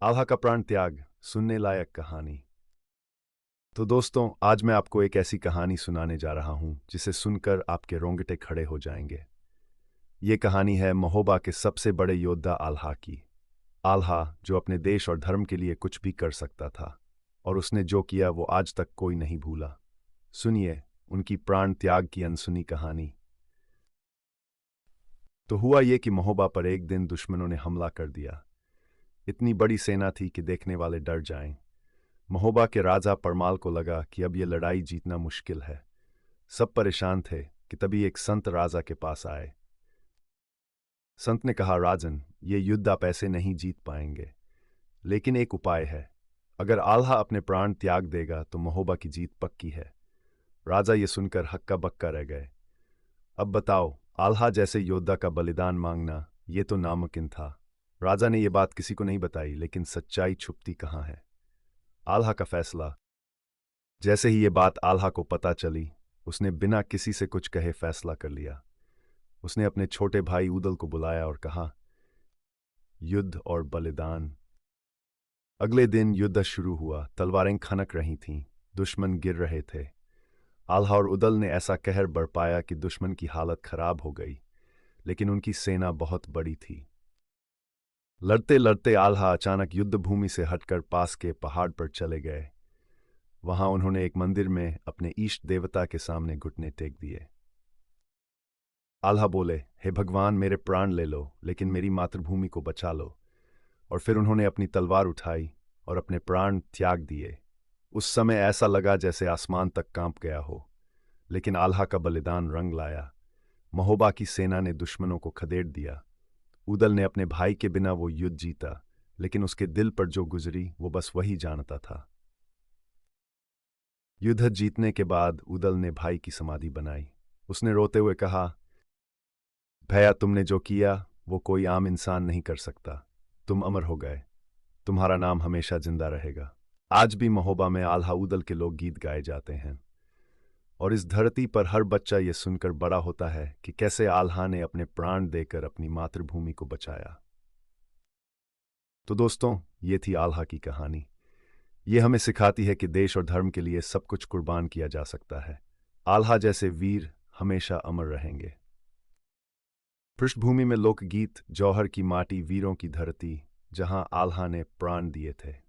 आल्हा का प्राण त्याग, सुनने लायक कहानी। तो दोस्तों, आज मैं आपको एक ऐसी कहानी सुनाने जा रहा हूं जिसे सुनकर आपके रोंगटे खड़े हो जाएंगे। ये कहानी है महोबा के सबसे बड़े योद्धा आल्हा की। आल्हा जो अपने देश और धर्म के लिए कुछ भी कर सकता था, और उसने जो किया वो आज तक कोई नहीं भूला। सुनिए उनकी प्राण त्याग की अनसुनी कहानी। तो हुआ ये कि महोबा पर एक दिन दुश्मनों ने हमला कर दिया। इतनी बड़ी सेना थी कि देखने वाले डर जाएं। महोबा के राजा परमाल को लगा कि अब ये लड़ाई जीतना मुश्किल है। सब परेशान थे कि तभी एक संत राजा के पास आए। संत ने कहा, राजन, ये युद्ध आप ऐसे नहीं जीत पाएंगे, लेकिन एक उपाय है। अगर आल्हा अपने प्राण त्याग देगा तो महोबा की जीत पक्की है। राजा ये सुनकर हक्का बक्का रह गए। अब बताओ, आल्हा जैसे योद्धा का बलिदान मांगना ये तो नामुमकिन था। राजा ने यह बात किसी को नहीं बताई, लेकिन सच्चाई छुपती कहाँ है। आल्हा का फैसला। जैसे ही ये बात आल्हा को पता चली, उसने बिना किसी से कुछ कहे फैसला कर लिया। उसने अपने छोटे भाई उदल को बुलाया और कहा, युद्ध और बलिदान। अगले दिन युद्ध शुरू हुआ। तलवारें खनक रही थीं, दुश्मन गिर रहे थे। आल्हा और उदल ने ऐसा कहर बरपाया कि दुश्मन की हालत खराब हो गई, लेकिन उनकी सेना बहुत बड़ी थी। लड़ते लड़ते आल्हा अचानक युद्ध भूमि से हटकर पास के पहाड़ पर चले गए। वहां उन्होंने एक मंदिर में अपने इष्ट देवता के सामने घुटने टेक दिए। आल्हा बोले, हे भगवान, मेरे प्राण ले लो, लेकिन मेरी मातृभूमि को बचा लो। और फिर उन्होंने अपनी तलवार उठाई और अपने प्राण त्याग दिए। उस समय ऐसा लगा जैसे आसमान तक कांप गया हो, लेकिन आल्हा का बलिदान रंग लाया। महोबा की सेना ने दुश्मनों को खदेड़ दिया। उदल ने अपने भाई के बिना वो युद्ध जीता, लेकिन उसके दिल पर जो गुजरी वो बस वही जानता था। युद्ध जीतने के बाद उदल ने भाई की समाधि बनाई। उसने रोते हुए कहा, भैया, तुमने जो किया वो कोई आम इंसान नहीं कर सकता। तुम अमर हो गए। तुम्हारा नाम हमेशा जिंदा रहेगा। आज भी महोबा में आल्हा उदल के लोकगीत गाए जाते हैं, और इस धरती पर हर बच्चा ये सुनकर बड़ा होता है कि कैसे आल्हा ने अपने प्राण देकर अपनी मातृभूमि को बचाया। तो दोस्तों, ये थी आल्हा की कहानी। ये हमें सिखाती है कि देश और धर्म के लिए सब कुछ कुर्बान किया जा सकता है। आल्हा जैसे वीर हमेशा अमर रहेंगे। पृष्ठभूमि में लोकगीत, जौहर की माटी, वीरों की धरती, जहां आल्हा ने प्राण दिए थे।